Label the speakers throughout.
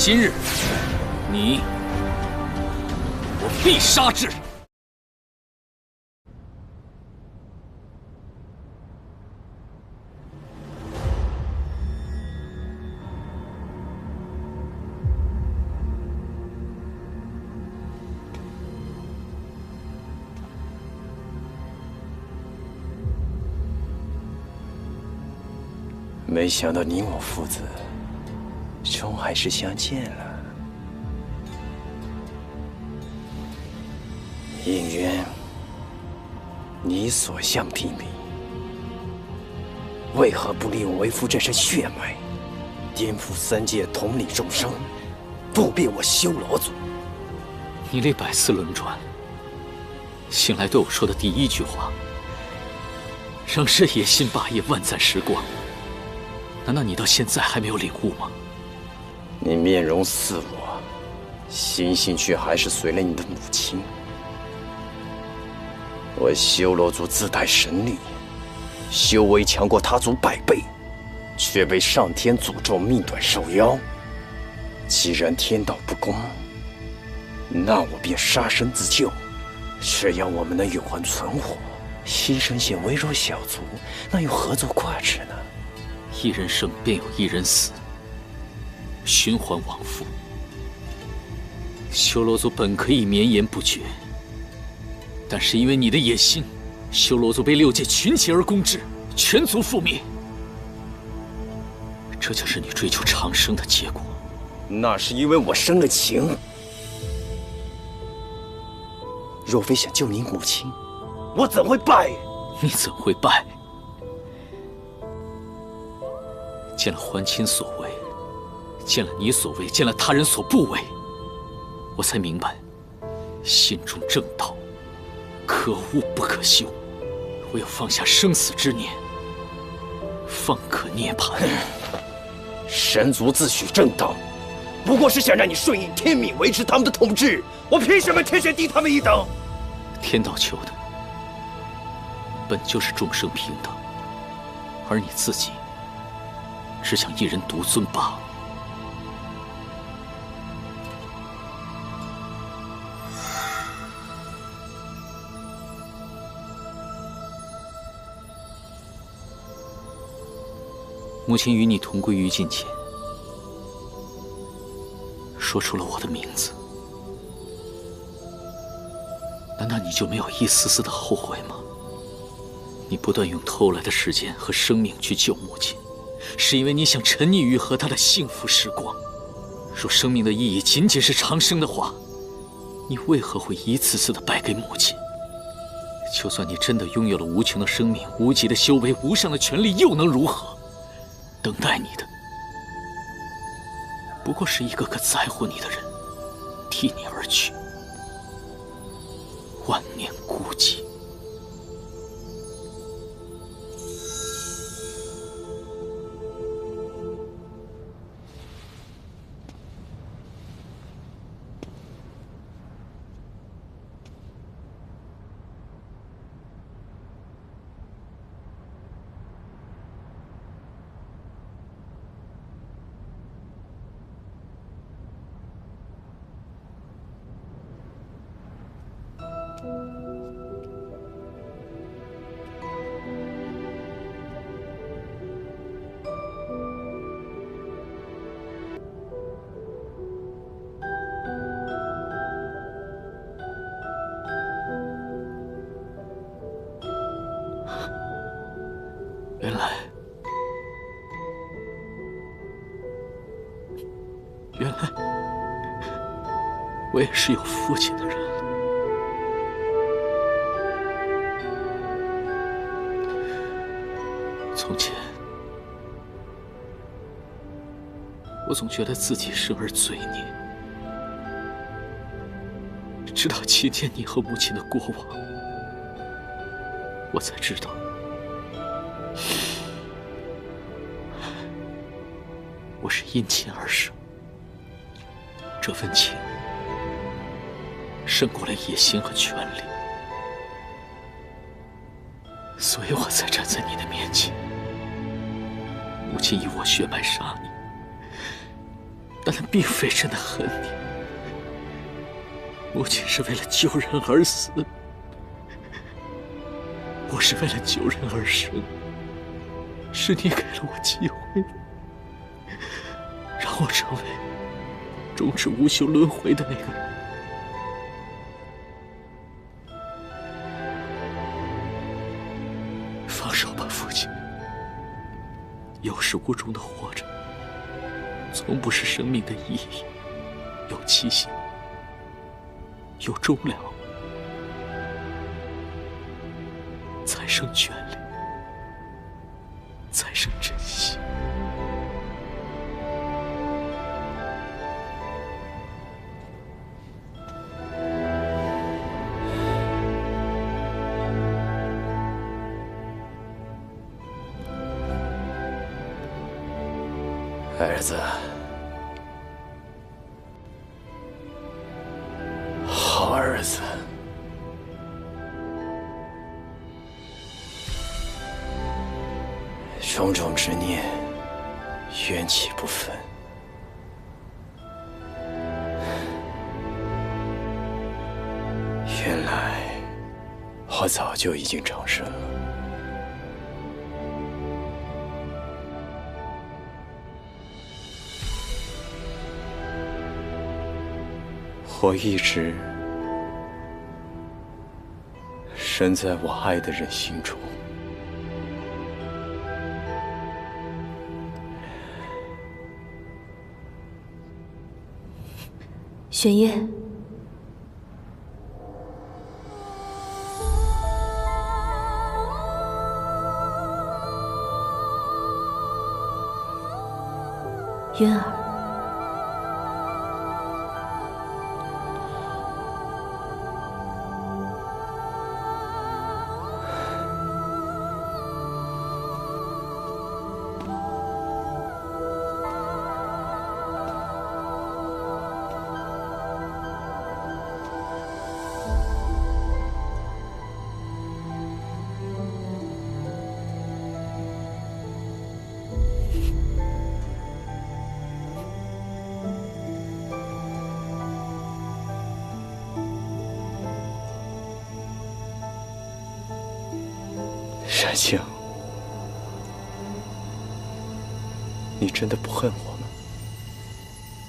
Speaker 1: 今日，你我必杀之。
Speaker 2: 没想到你我父子终还是相见了。应渊，你所向披靡，为何不利用为父这身血脉，颠覆三界同理众生，复变我修罗族？
Speaker 1: 你历百次轮转，醒来对我说的第一句话，仍是野心霸业，万载时光。难道你到现在还没有领悟吗？
Speaker 2: 你面容似我，心性却还是随了你的母亲。我修罗族自带神力，修为强过他族100倍，却被上天诅咒命短受妖。既然天道不公，那我便杀身自救。只要我们能永恒存活，牺牲些微弱小族，那又何足挂齿呢？
Speaker 1: 一人生便有一人死，循环往复。修罗族本可以绵延不绝，但是因为你的野心，修罗族被6界群起而攻之，全族覆灭。这就是你追求长生的结果。
Speaker 2: 那是因为我生了情。若非想救你母亲，我怎会败？
Speaker 1: 你怎会败？见了还亲所为，见了你所为，见了他人所不为，我才明白，心中正道，可恶不可修。唯有放下生死之念，方可涅槃。
Speaker 2: 神族自诩正道，不过是想让你顺应天命，维持他们的统治。我凭什么天选低他们一等？
Speaker 1: 天道求的本就是众生平等，而你自己只想一人独尊罢了。母亲与你同归于尽前，说出了我的名字，难道你就没有一丝丝的后悔吗？你不断用偷来的时间和生命去救母亲，是因为你想沉溺于和她的幸福时光。若生命的意义仅仅是长生的话，你为何会一次次的败给母亲？就算你真的拥有了无穷的生命、无极的修为、无上的权力，又能如何？等待你的不过是一个个在乎你的人替你而去，万念孤寂。原来我也是有父亲的人了。从前，我总觉得自己生而罪孽，直到今天你和母亲的过往，我才知道，我是因亲而生。这份情胜过了野心和权力，所以我才站在你的面前。母亲以我血脉杀你，但他并非真的恨你。母亲是为了救人而死，我是为了救人而生。是你给了我机会，让我成为终止无休轮回的那个人。放手吧，父亲。有始无终的活着，从不是生命的意义。有期限，有终了，才生眷恋，才生珍惜。
Speaker 2: 儿子，好儿子，种种执念，缘起不分。原来我早就已经长生了。我一直生在我爱的人心中。
Speaker 3: 玄烨，渊儿。
Speaker 2: 山青，你真的不恨我吗？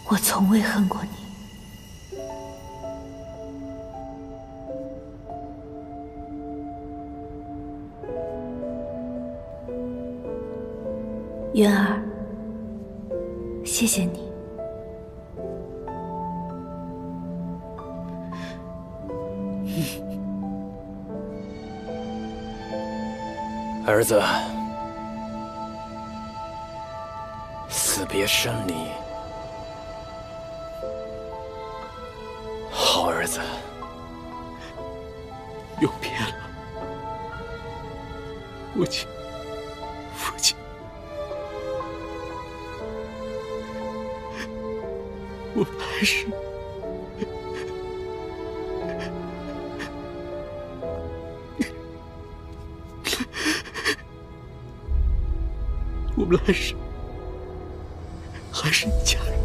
Speaker 3: 我从未恨过你。渊儿，谢谢你。
Speaker 2: 儿子，死别生离，好儿子。
Speaker 1: 永别了，父亲，父亲。我们来世，我们来世还是一家人。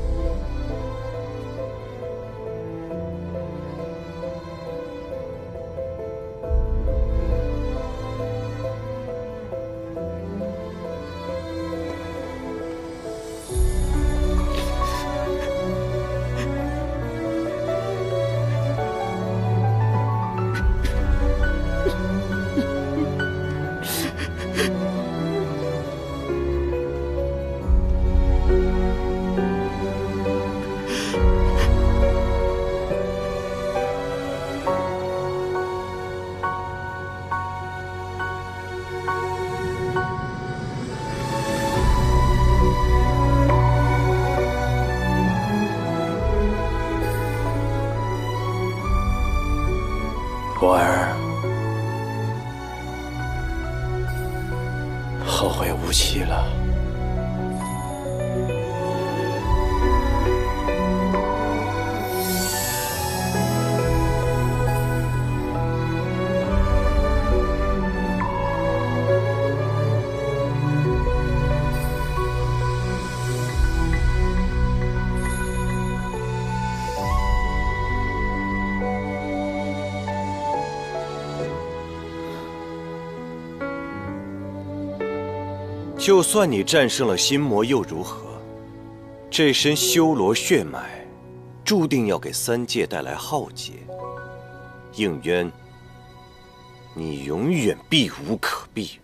Speaker 2: 我儿，后会无期了。
Speaker 4: 就算你战胜了心魔又如何？这身修罗血脉，注定要给三界带来浩劫。应渊，你永远避无可避。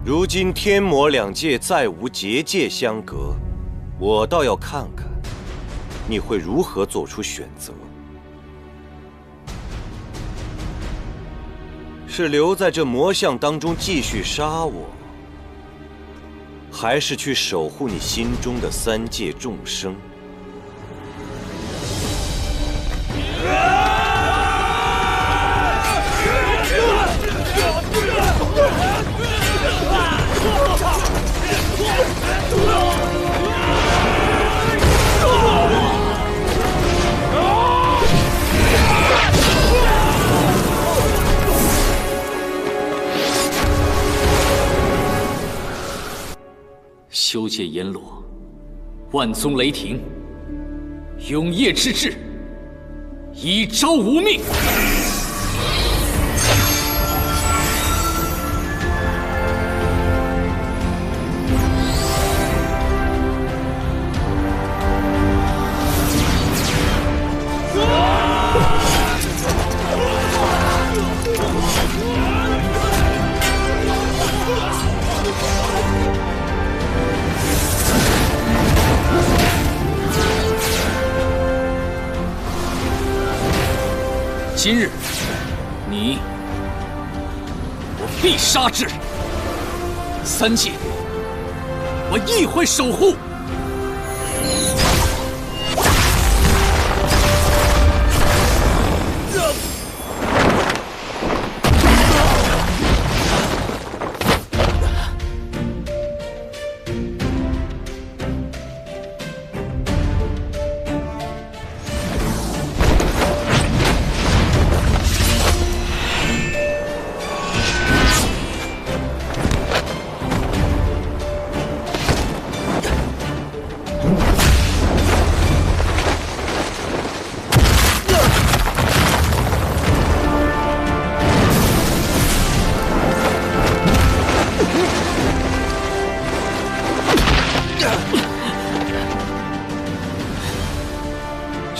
Speaker 4: 如今天魔两界再无结界相隔，我倒要看看你会如何做出选择：是留在这魔像当中继续杀我，还是去守护你心中的三界众生？
Speaker 1: 修界阎罗，万宗雷霆，永夜之志，以招无命。今日，你我必杀之。三界，我亦会守护。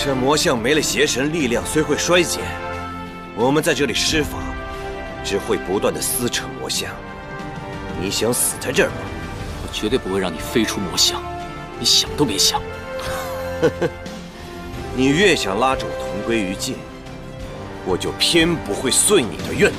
Speaker 4: 这魔像没了邪神，力量虽会衰减，我们在这里施法，只会不断的撕扯魔像。你想死在这儿吗？
Speaker 1: 我绝对不会让你飞出魔像，你想都别想。
Speaker 4: 你越想拉着我同归于尽，我就偏不会遂你的愿。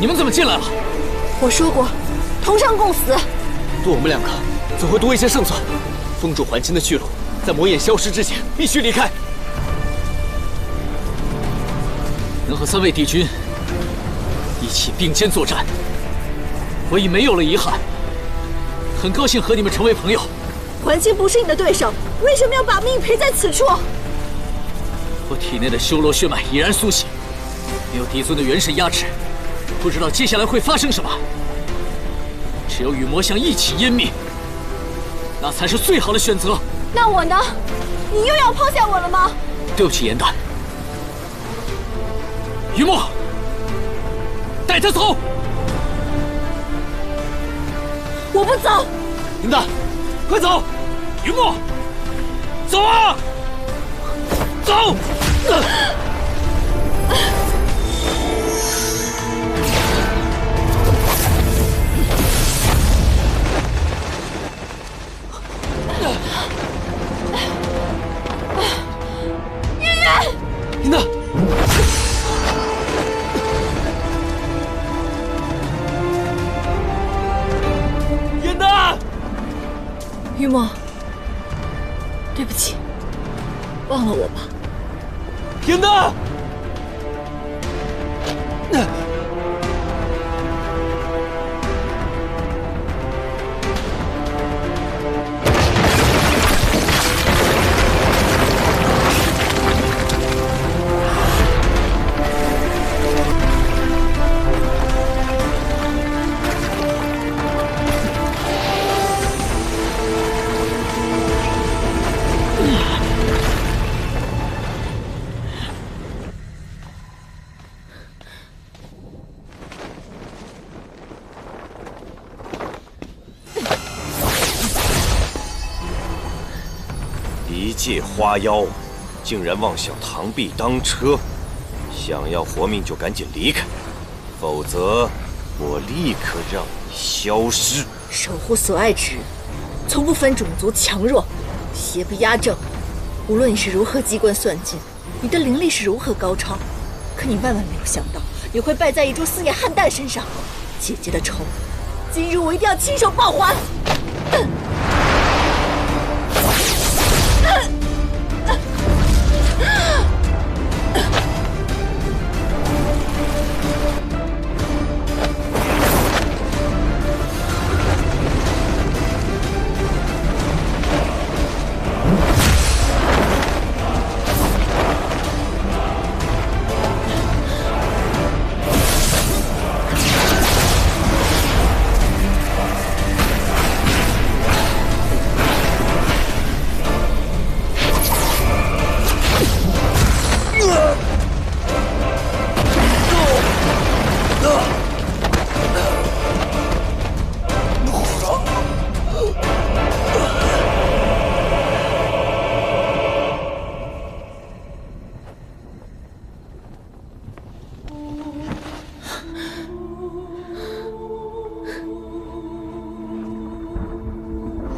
Speaker 1: 你们怎么进来了？
Speaker 3: 我说过，同生共死。
Speaker 5: 多我们2个，怎会多一些胜算？封住还清的去路，在魔眼消失之前，必须离开。
Speaker 1: 能和3位帝君一起并肩作战，我已没有了遗憾。很高兴和你们成为朋友。
Speaker 3: 还清不是你的对手，为什么要把命赔在此处？
Speaker 1: 我体内的修罗血脉已然苏醒，没有帝尊的元神压制，不知道接下来会发生什么。只有与魔像一起湮灭，那才是最好的选择。
Speaker 3: 那我呢？你又要抛下我了吗？
Speaker 1: 对不起，颜丹。雨墨，带他走。
Speaker 3: 我不走。
Speaker 5: 林丹，快走！
Speaker 1: 雨墨，走啊！走！
Speaker 5: 林丹，颜丹，
Speaker 3: 雨墨，对不起，忘了我吧。
Speaker 5: 颜丹。
Speaker 4: 一介花妖，竟然妄想螳臂当车！想要活命就赶紧离开，否则我立刻让你消失！
Speaker 3: 守护所爱之人，从不分种族强弱，邪不压正。无论你是如何机关算尽，你的灵力是如何高超，可你万万没有想到，你会败在一株四叶汉蛋身上。姐姐的仇，今日我一定要亲手报还！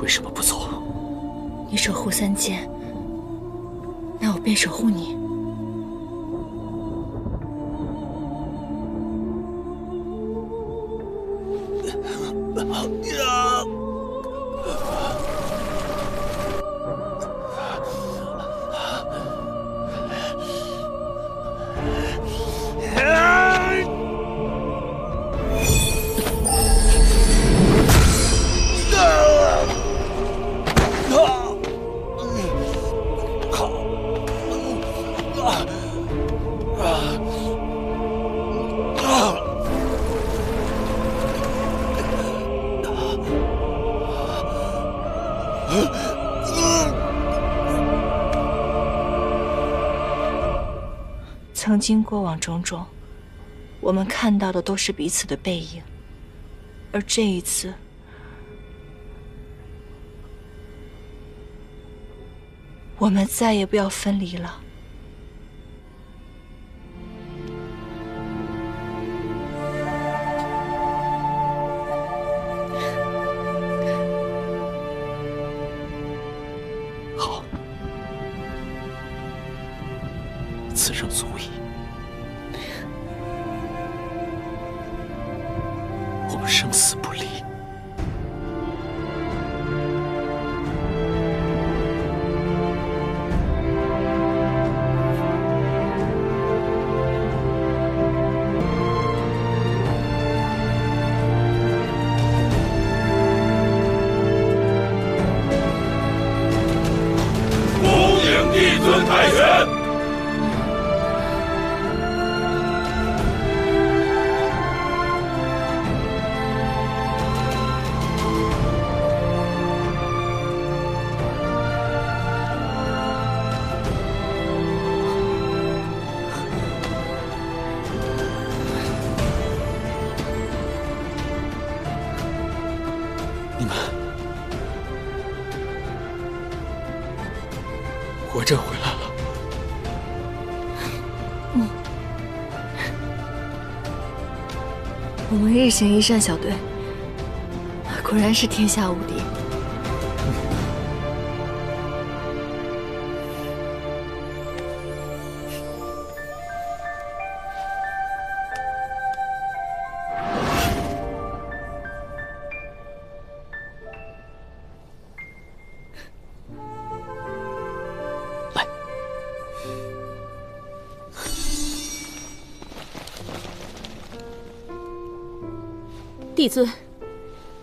Speaker 1: 为什么不走？
Speaker 3: 你守护三界，那我便守护你。曾经过往种种，我们看到的都是彼此的背影，而这一次，我们再也不要分离了。
Speaker 1: 好，此生足矣。我们生死不离。
Speaker 6: 恭迎帝尊凯旋。
Speaker 5: 你们活着回来了。
Speaker 3: 我们日行一善小队，果然是天下无敌。
Speaker 1: 来，
Speaker 7: 帝尊，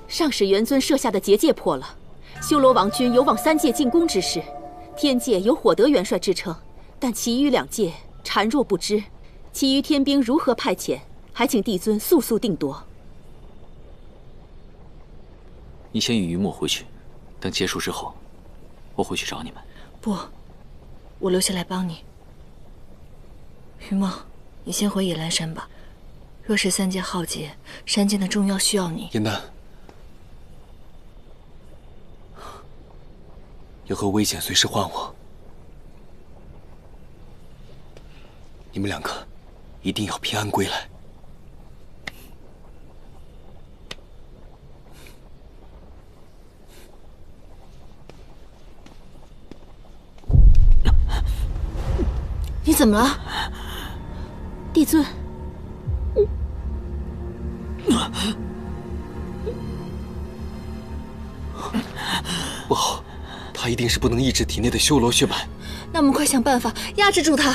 Speaker 7: 上使元尊设下的结界破了，修罗王军有往3界进攻之势。天界有火德元帅支撑，但其余2界孱弱不支，其余天兵如何派遣？还请帝尊速速定夺。
Speaker 1: 你先与于墨回去，等结束之后，我会去找你们。
Speaker 3: 不，我留下来帮你。于墨，你先回野兰山吧。若是3界浩劫，山间的重要需要你。
Speaker 5: 严丹，有何危险随时唤我。你们2个一定要平安归来。
Speaker 3: 你怎么了，
Speaker 7: 帝尊？
Speaker 5: 不好，他一定是不能抑制体内的修罗血脉。
Speaker 3: 那我们快想办法压制住他。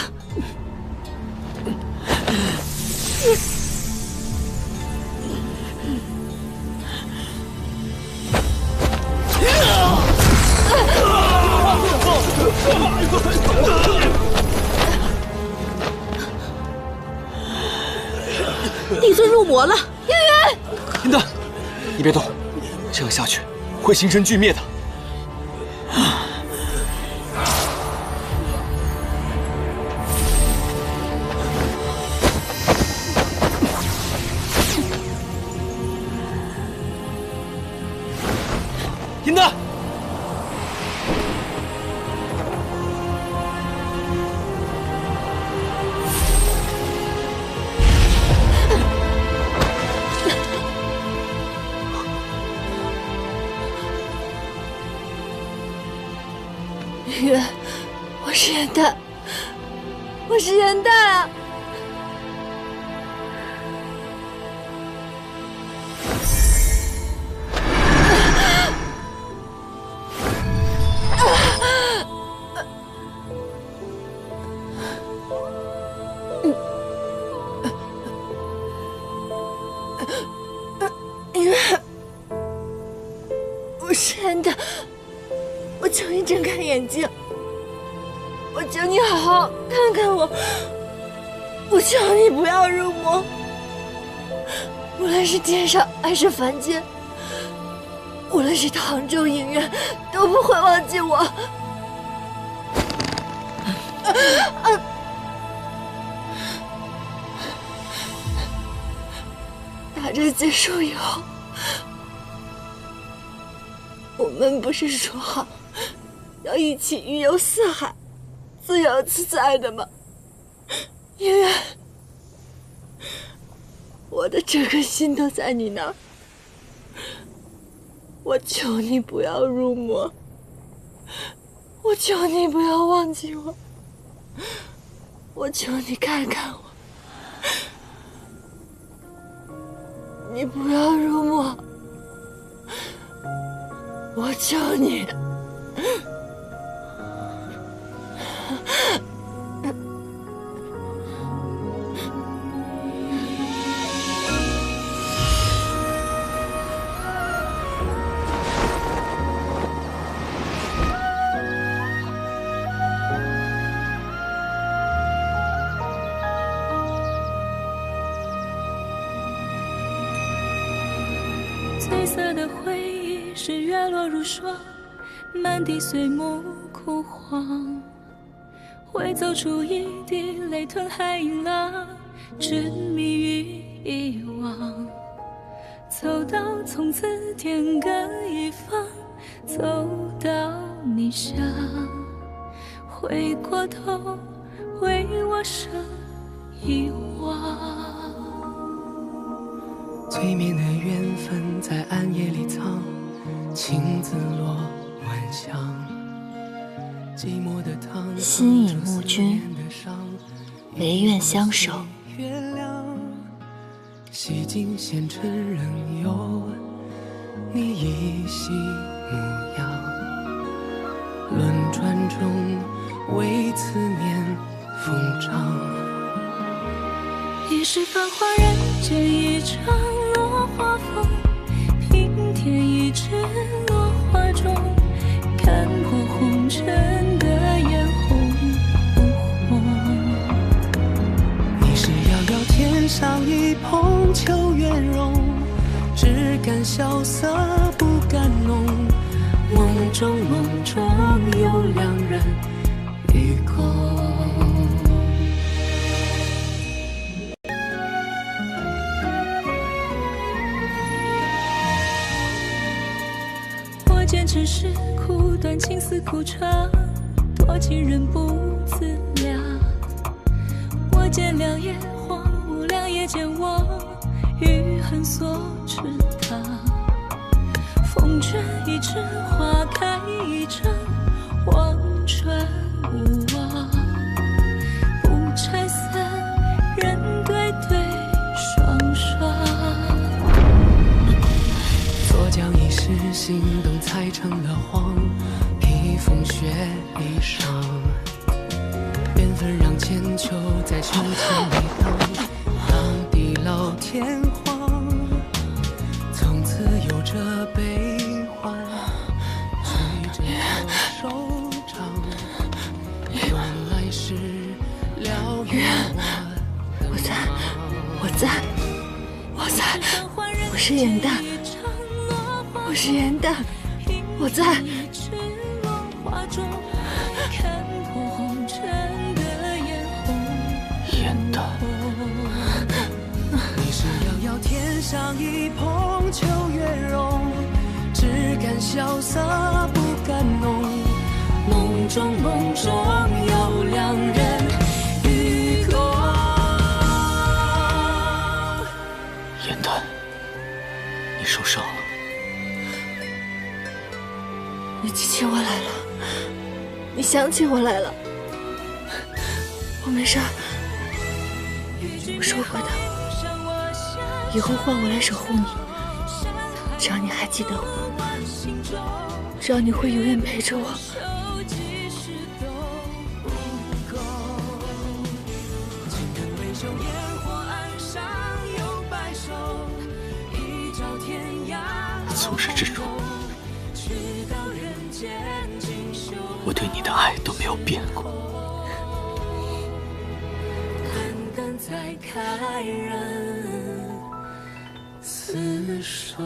Speaker 7: 帝尊入魔了！
Speaker 5: 严丹，你别动，这样下去会形成巨灭的。严丹，
Speaker 3: 月，我是严丹，我是严丹啊！我是严丹。我求你睁开眼睛，我求你好好看看我，我求你不要入魔。无论是天上还是凡间，无论是唐州影院，都不会忘记我。大战结束以后，我们不是说好要一起云游四海，自由自在的吗？圆圆，我的整个心都在你那儿，我求你不要入魔，我求你不要忘记我，我求你看看我，你不要辱没，我求你。
Speaker 8: 褪色的回忆是月落如霜，满地碎木枯黄，会走出一滴泪吞海银浪，执迷于遗忘。走到从此天各一方，走到你乡，回过头为我生遗忘。
Speaker 9: 催眠的缘分在暗夜里藏，情字落晚香。寂寞的汤，
Speaker 3: 心已慕君，唯愿相守。
Speaker 9: 月亮，洗尽纤尘仍有你依稀模样。轮转中为思念疯长。
Speaker 8: 一世繁华人间一场落花风，平添一纸落花中，看破红尘的眼红不红。
Speaker 9: 你是遥遥天上一捧秋月容，只敢萧瑟不敢浓。梦中有两人与共。
Speaker 8: 见尘世苦短，情丝苦长，多情人不自量。我见良夜荒芜，良夜见我余恨所池塘。风卷一枝花开一场，望穿无望。不拆散，人对对双双。
Speaker 9: 左将一世心动踩成了荒，披风雪衣裳。缘分让千秋在秋千里荡，浪地老天荒。从此有着悲欢，随着我收场。原来是了愿
Speaker 3: 我在，我是颜淡，我是颜淡，我在。
Speaker 1: 颜淡，
Speaker 9: 你是遥遥天上一捧秋月容，只敢萧瑟不敢浓。梦中有两人与共。
Speaker 1: 颜淡，你受伤了。
Speaker 3: 你记起我来了，你想起我来了。我没事儿，我说过的，以后换我来守护你。只要你还记得我，只要你会永远陪着我。
Speaker 1: 从始至终，我对你的爱都没有变过。
Speaker 8: 再开人厮守。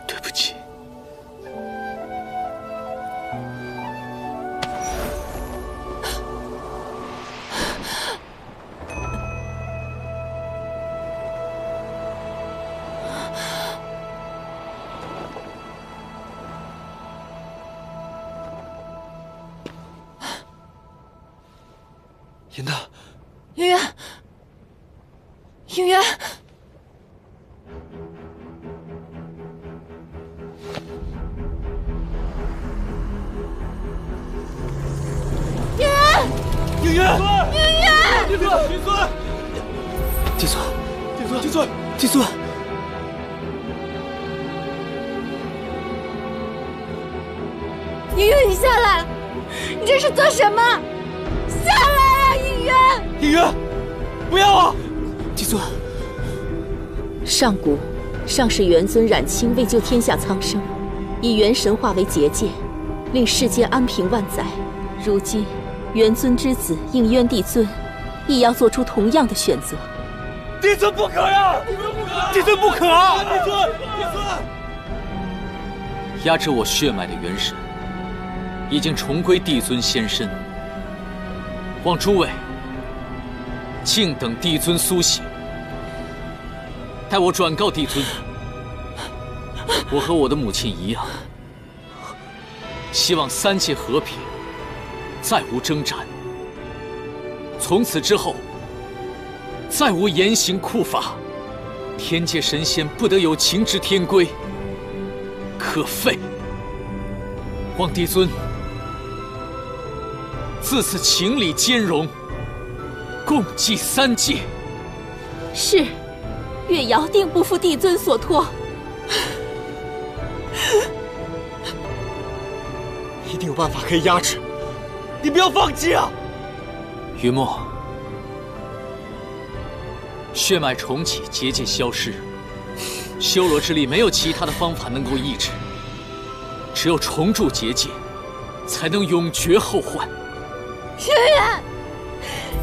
Speaker 1: 对不起。
Speaker 5: 颜淡，
Speaker 3: 应元，应元，
Speaker 5: 应渊，
Speaker 3: 应渊，
Speaker 5: 帝尊，
Speaker 6: 帝尊，
Speaker 5: 帝尊，
Speaker 3: 应渊，你下来！你这是做什么？下来啊，应渊！
Speaker 5: 应渊，不要啊！帝尊，
Speaker 7: 上古，上世元尊冉青为救天下苍生，以元神化为结界，令世间安平万载。如今，元尊之子应渊帝尊，亦要做出同样的选择。
Speaker 5: 帝尊不可呀！帝尊不可啊！帝尊，
Speaker 1: 压制我血脉的元神，已经重归帝尊仙身。望诸位静等帝尊苏醒，待我转告帝尊，我和我的母亲一样，希望三界和平，再无征战。从此之后，再无严刑酷法，天界神仙不得有情之天规，可废。望帝尊自此情理兼容，共济三界。
Speaker 7: 是，月瑶定不负帝尊所托。
Speaker 5: 一定有办法可以压制，你不要放弃啊！
Speaker 1: 雨墨，血脉重启，结界消失，修罗之力没有其他的方法能够抑制，只有重铸结界，才能永绝后患。
Speaker 3: 应渊，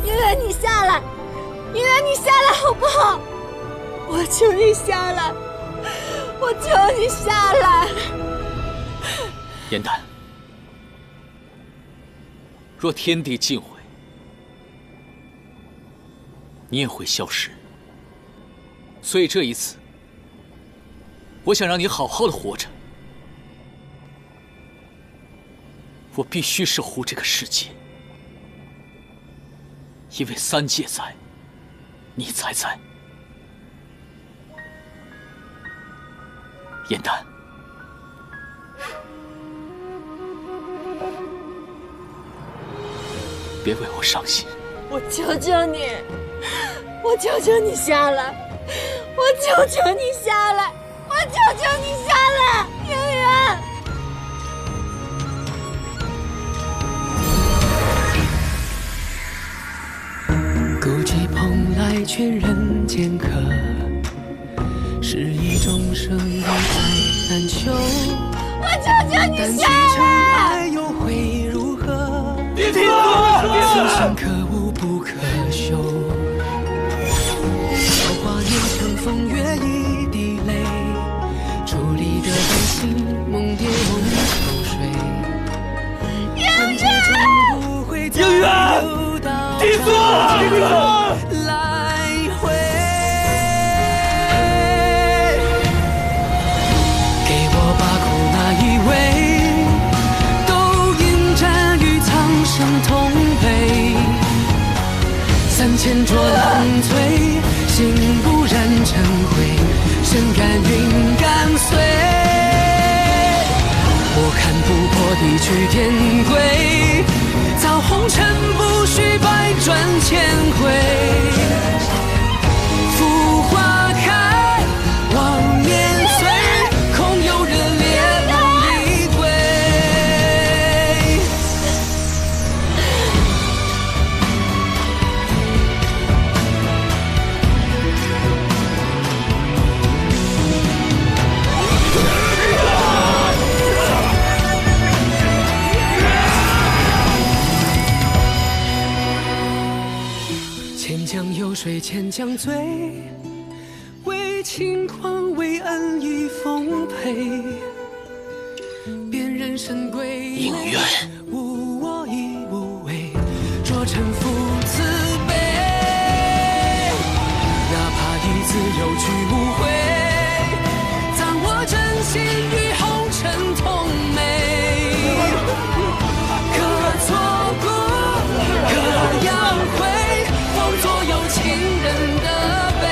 Speaker 3: 应渊，你下来！应渊，你下来好不好？我求你下来！我求你下来！
Speaker 1: 颜丹，若天地尽毁，你也会消失。所以这一次，我想让你好好的活着。我必须守护这个世界，因为三界在，你才在。颜丹，别为我伤心。
Speaker 3: 我求求你，我求求你下来！我求求你下来！我求求你下来！应渊，
Speaker 9: 孤寂蓬莱劝人间客，是一众生有爱难求。
Speaker 3: 我求求你下来！
Speaker 9: 又会如何？
Speaker 5: 帝尊，
Speaker 9: 此生可无不可休。韶华年成风月一滴泪，伫立的悲心梦蝶梦秋水。应渊，
Speaker 5: 应渊，帝尊，
Speaker 9: 来回。给我把苦那一位，都应战与苍生同悲。3000浊浪醉，心不染尘灰，身甘云干碎。我看不破地去天归，造红尘不须百转千回。浮花开，望年岁，空有热烈梦里归。千江有水千江醉，为轻狂为恩义奉陪。辨人神归
Speaker 1: 应渊，
Speaker 9: 无我亦无畏，若臣服慈悲。哪怕一字有去无回，葬我真心与红尘同美。可错过，可要回，否左右情人的悲。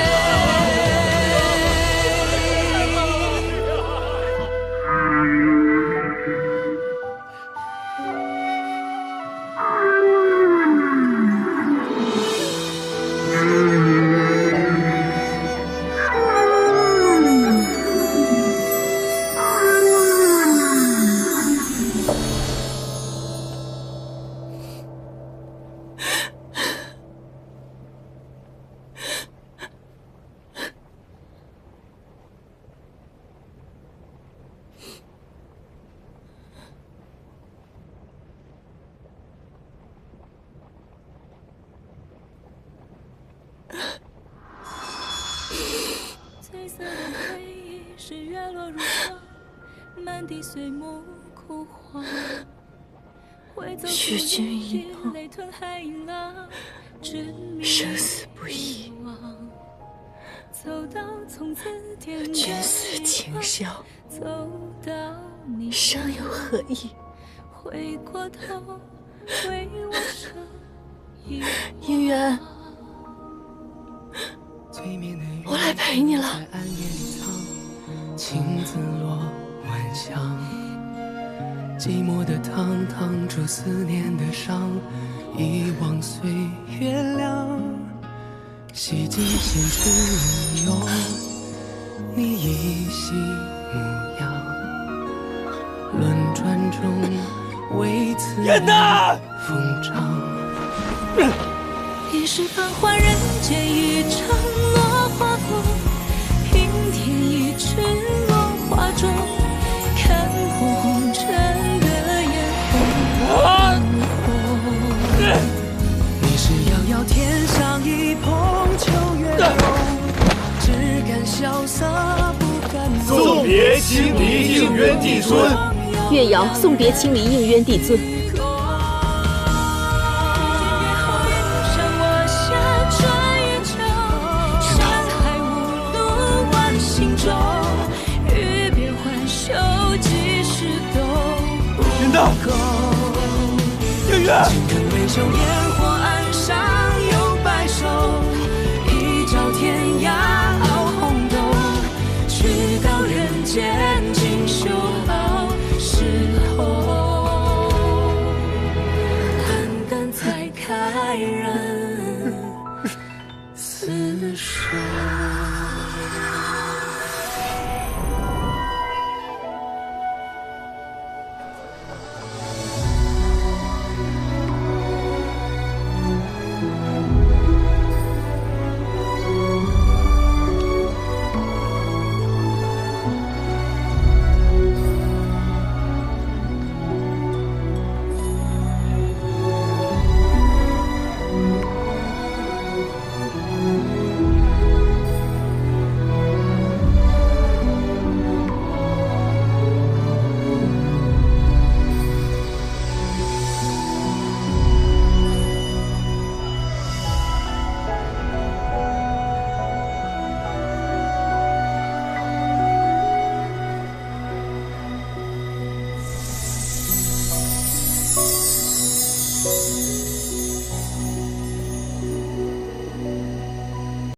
Speaker 8: 满地碎木枯黄。
Speaker 3: 许君一梦，生死不易。君思情消，尚有何意？应元，我来陪你了。
Speaker 9: 青紫落晚香，寂寞的汤烫出思念的伤，遗忘岁月凉。洗尽前世有你依稀模样，轮转中为此疯长。
Speaker 8: 一世繁华人间，一场落花风，平添一池落花中，看破红尘的眼红。
Speaker 9: 你是遥遥天上一捧秋月红，只敢萧瑟不敢
Speaker 6: 送别青离应渊帝尊。
Speaker 7: 乐瑶送别青离应渊帝尊。
Speaker 6: 应元，
Speaker 9: 青藤微秀，烟火岸上有白首，一朝天涯傲红豆，去到人间锦绣好时候，肝肝才开人厮守。